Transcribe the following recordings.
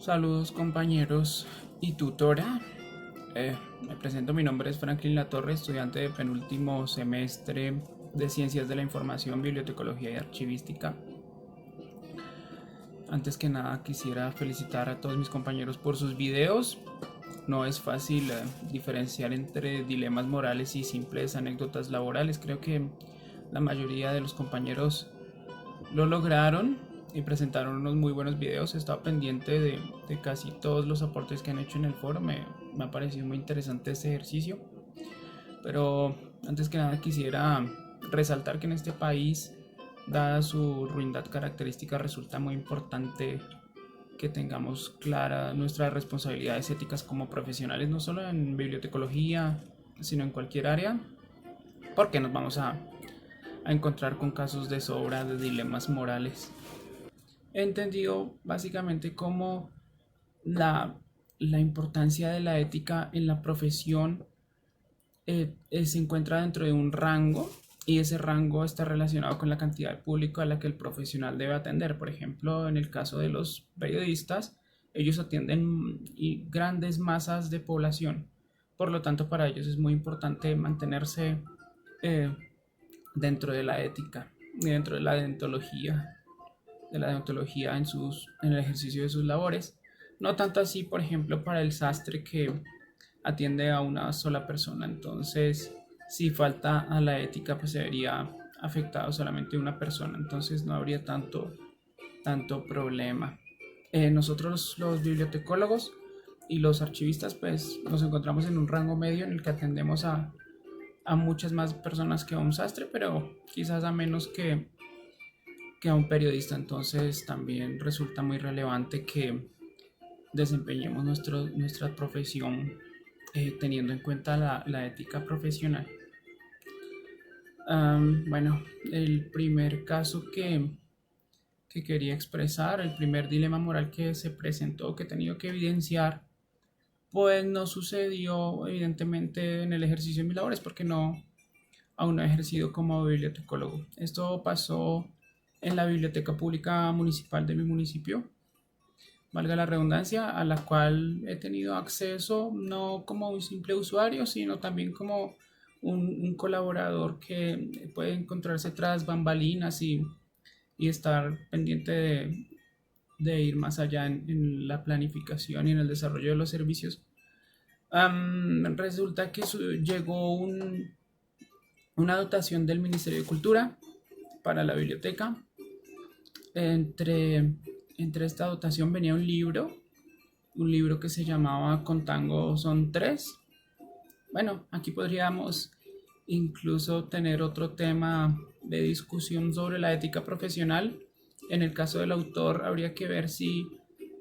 Saludos compañeros y tutora. Me presento, mi nombre es Franklin Latorre, estudiante de penúltimo semestre de Ciencias de la Información, Bibliotecología y Archivística. Antes que nada quisiera felicitar a todos mis compañeros por sus videos. No es fácil diferenciar entre dilemas morales y simples anécdotas laborales. Creo que la mayoría de los compañeros lo lograron y presentaron unos muy buenos videos. He estado pendiente de casi todos los aportes que han hecho en el foro. Me ha parecido muy interesante este ejercicio. Pero antes que nada quisiera resaltar que en este país, dada su ruindad característica, resulta muy importante que tengamos claras nuestras responsabilidades éticas como profesionales, no solo en bibliotecología, sino en cualquier área, porque nos vamos a encontrar con casos de sobra de dilemas morales. He entendido básicamente cómo la, la importancia de la ética en la profesión se encuentra dentro de un rango, y ese rango está relacionado con la cantidad de público a la que el profesional debe atender. Por ejemplo, en el caso de los periodistas, ellos atienden grandes masas de población. Por lo tanto, para ellos es muy importante mantenerse eh, dentro de la ética y dentro de la deontología en el ejercicio de sus labores. No tanto así, por ejemplo, para el sastre, que atiende a una sola persona. Entonces, si falta a la ética, pues se vería afectado solamente una persona. Entonces no habría tanto problema. Nosotros los bibliotecólogos y los archivistas, pues nos encontramos en un rango medio en el que atendemos a muchas más personas que a un sastre, pero quizás a menos que a un periodista. Entonces también resulta muy relevante que desempeñemos nuestra profesión teniendo en cuenta la ética profesional. Bueno, el primer caso que quería expresar, el primer dilema moral que se presentó, que he tenido que evidenciar, pues no sucedió evidentemente en el ejercicio de mis labores, porque aún no he ejercido como bibliotecólogo. Esto pasó en la biblioteca pública municipal de mi municipio, valga la redundancia, a la cual he tenido acceso no como un simple usuario, sino también como un colaborador que puede encontrarse tras bambalinas y estar pendiente de ir más allá en la planificación y en el desarrollo de los servicios. Resulta que llegó una dotación del Ministerio de Cultura para la biblioteca. Entre, entre esta dotación venía un libro que se llamaba Con Tango son tres. Bueno, aquí podríamos incluso tener otro tema de discusión sobre la ética profesional. En el caso del autor, habría que ver si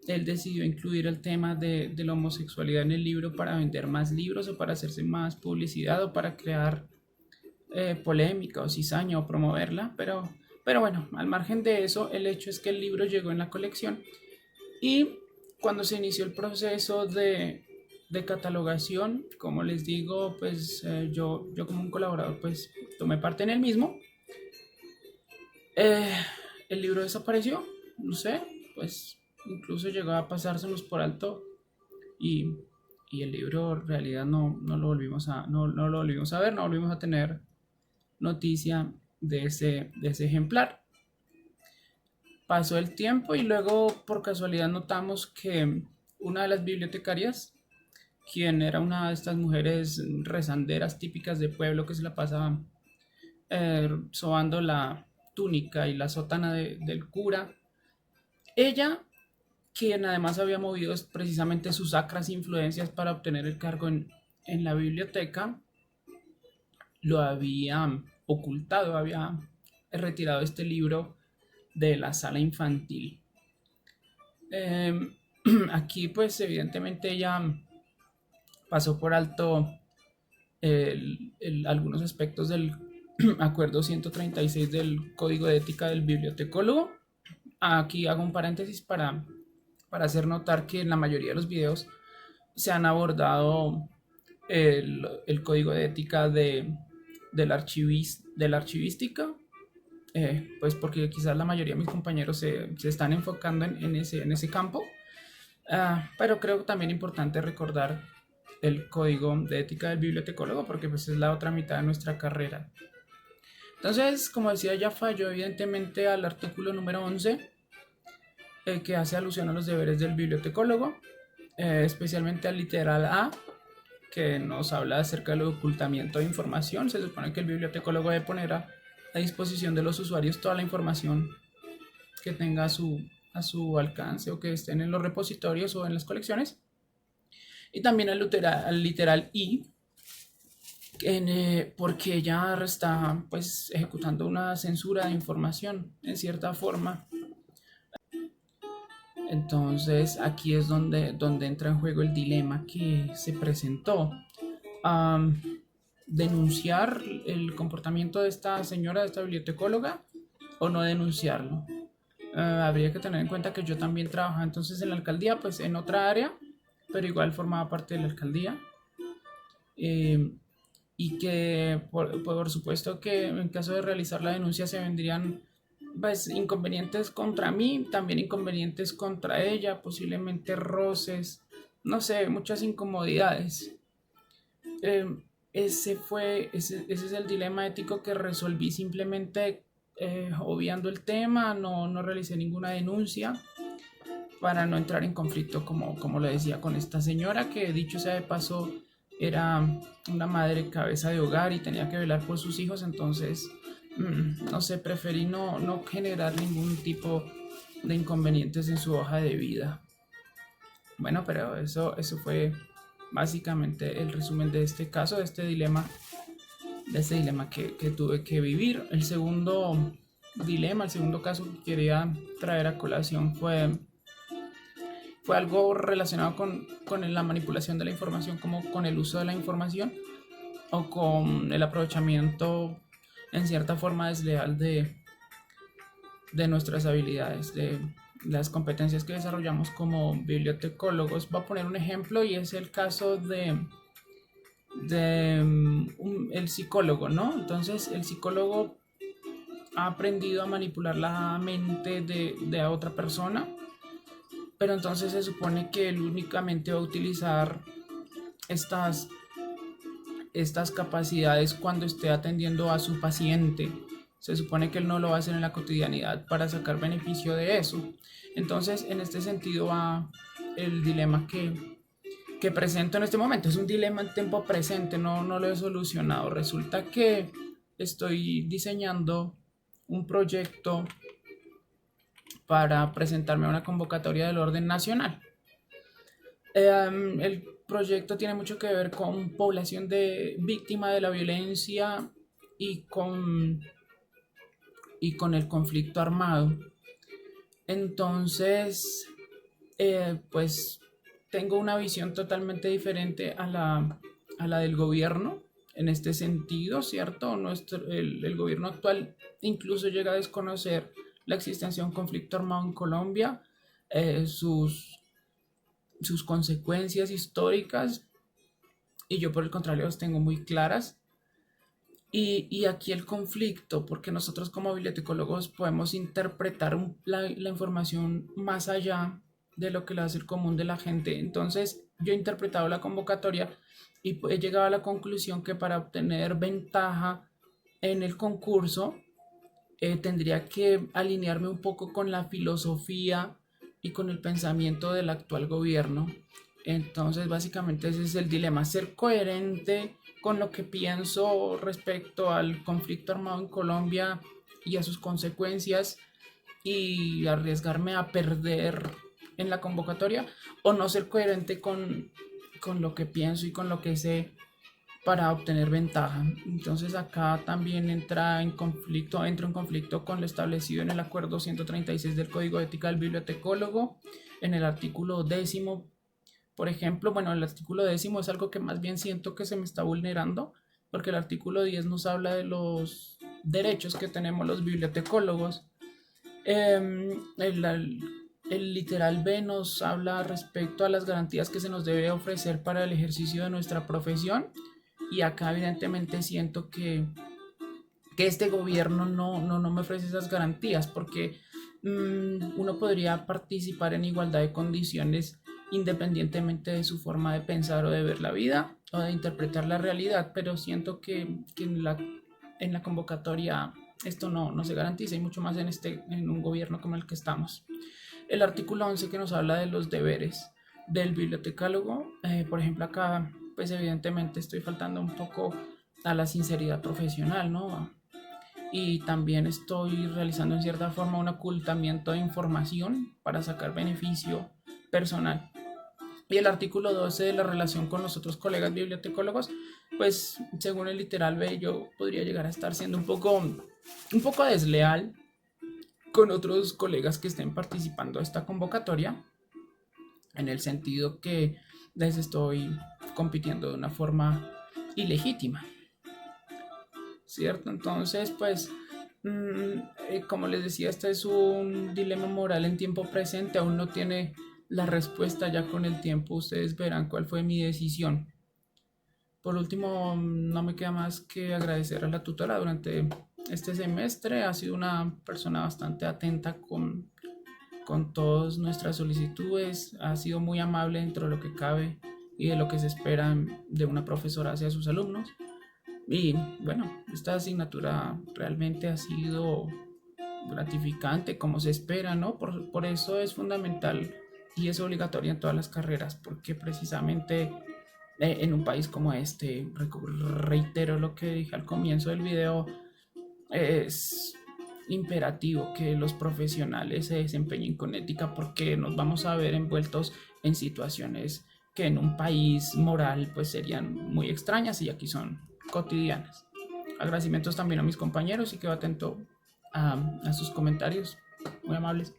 él decidió incluir el tema de la homosexualidad en el libro para vender más libros o para hacerse más publicidad o para crear polémica o cizaña o promoverla, pero bueno, al margen de eso, el hecho es que el libro llegó en la colección y cuando se inició el proceso de catalogación, como les digo, pues yo como un colaborador pues tomé parte en el mismo. Eh, el libro desapareció, no sé, pues incluso llegó a pasársenos por alto y, y el libro en realidad no lo volvimos a ver, no volvimos a tener noticia de ese ejemplar. Pasó el tiempo y luego por casualidad notamos que una de las bibliotecarias, quien era una de estas mujeres rezanderas típicas de pueblo que se la pasaba sobando la túnica y la sotana del cura, ella, quien además había movido precisamente sus sacras influencias para obtener el cargo en la biblioteca, lo había ocultado, había retirado este libro de la sala infantil. Eh, Aquí pues evidentemente ella pasó por alto algunos aspectos del acuerdo 136 del Código de Ética del Bibliotecólogo. Aquí hago un paréntesis para hacer notar que en la mayoría de los videos se han abordado el código de ética de la archivística, pues porque quizás la mayoría de mis compañeros se están enfocando en ese campo. Pero creo también importante recordar el código de ética del bibliotecólogo porque pues es la otra mitad de nuestra carrera. Entonces, como decía, ya falló evidentemente al artículo número 11, que hace alusión a los deberes del bibliotecólogo, especialmente al literal A, que nos habla acerca del ocultamiento de información. Se supone que el bibliotecólogo debe poner a disposición de los usuarios toda la información que tenga a su alcance o que estén en los repositorios o en las colecciones. Y también al literal I, porque ella está pues ejecutando una censura de información en cierta forma. Entonces aquí es donde entra en juego el dilema que se presentó. Um, Denunciar el comportamiento de esta señora, de esta bibliotecóloga, o no denunciarlo. Habría que tener en cuenta que yo también trabajaba entonces en la alcaldía, pues en otra área, pero igual formaba parte de la alcaldía. Eh, y que por supuesto que en caso de realizar la denuncia se vendrían pues inconvenientes contra mí, también inconvenientes contra ella, posiblemente roces, no sé, muchas incomodidades. Eh, ese es el dilema ético que resolví simplemente obviando el tema, no realicé ninguna denuncia para no entrar en conflicto, como le decía, con esta señora que, dicho sea de paso, era una madre cabeza de hogar y tenía que velar por sus hijos. Entonces no sé, preferí no generar ningún tipo de inconvenientes en su hoja de vida. Bueno, pero eso fue básicamente el resumen de este caso, de este dilema que tuve que vivir. El segundo dilema, el segundo caso que quería traer a colación fue algo relacionado con la manipulación de la información, como con el uso de la información o con el aprovechamiento en cierta forma desleal de nuestras habilidades, de las competencias que desarrollamos como bibliotecólogos. Voy a poner un ejemplo y es el caso de el psicólogo, ¿no? Entonces el psicólogo ha aprendido a manipular la mente de otra persona, pero entonces se supone que él únicamente va a utilizar estas, estas capacidades cuando esté atendiendo a su paciente. Se supone que él no lo va a hacer en la cotidianidad para sacar beneficio de eso. Entonces, en este sentido va el dilema que presento en este momento. Es un dilema en tiempo presente, no lo he solucionado. Resulta que estoy diseñando un proyecto para presentarme a una convocatoria del orden nacional. El proyecto tiene mucho que ver con población de víctima de la violencia y con el conflicto armado. Entonces, pues tengo una visión totalmente diferente a la del gobierno en este sentido, ¿cierto? El gobierno actual incluso llega a desconocer la existencia de un conflicto armado en Colombia, eh, sus, sus consecuencias históricas, y yo por el contrario las tengo muy claras. Y aquí el conflicto, porque nosotros como bibliotecólogos podemos interpretar la información más allá de lo que le hace el común de la gente. Entonces yo he interpretado la convocatoria y he llegado a la conclusión que para obtener ventaja en el concurso tendría que alinearme un poco con la filosofía y con el pensamiento del actual gobierno. Entonces, básicamente ese es el dilema, ser coherente con lo que pienso respecto al conflicto armado en Colombia y a sus consecuencias y arriesgarme a perder en la convocatoria, o no ser coherente con lo que pienso y con lo que sé para obtener ventaja. Entonces acá también entro en conflicto con lo establecido en el acuerdo 136 del Código de Ética del Bibliotecólogo, en el artículo 10. Por ejemplo, bueno, el artículo 10 es algo que más bien siento que se me está vulnerando, porque el artículo 10 nos habla de los derechos que tenemos los bibliotecólogos. El literal B nos habla respecto a las garantías que se nos debe ofrecer para el ejercicio de nuestra profesión, y acá evidentemente siento que este gobierno no me ofrece esas garantías, porque uno podría participar en igualdad de condiciones independientemente de su forma de pensar o de ver la vida o de interpretar la realidad, pero siento que en la convocatoria esto no se garantiza y mucho más en un gobierno como el que estamos. El artículo 11 que nos habla de los deberes del bibliotecólogo, por ejemplo acá pues evidentemente estoy faltando un poco a la sinceridad profesional, ¿no? Y también estoy realizando en cierta forma un ocultamiento de información para sacar beneficio personal. Y el artículo 12 de la relación con los otros colegas bibliotecólogos, pues según el literal B, yo podría llegar a estar siendo un poco desleal con otros colegas que estén participando de esta convocatoria, en el sentido que les estoy compitiendo de una forma ilegítima, ¿cierto? Entonces, pues, como les decía, este es un dilema moral en tiempo presente, aún no tiene la respuesta, ya con el tiempo ustedes verán cuál fue mi decisión. Por último, no me queda más que agradecer a la tutora durante este semestre, ha sido una persona bastante atenta con todas nuestras solicitudes, ha sido muy amable dentro de lo que cabe y de lo que se espera de una profesora hacia sus alumnos. Y bueno, esta asignatura realmente ha sido gratificante como se espera, ¿no? Por eso es fundamental y es obligatoria en todas las carreras, porque precisamente en un país como este, reitero lo que dije al comienzo del video, es imperativo que los profesionales se desempeñen con ética porque nos vamos a ver envueltos en situaciones que en un país moral pues serían muy extrañas y aquí son cotidianas. Agradecimientos también a mis compañeros y quedo atento a sus comentarios, muy amables.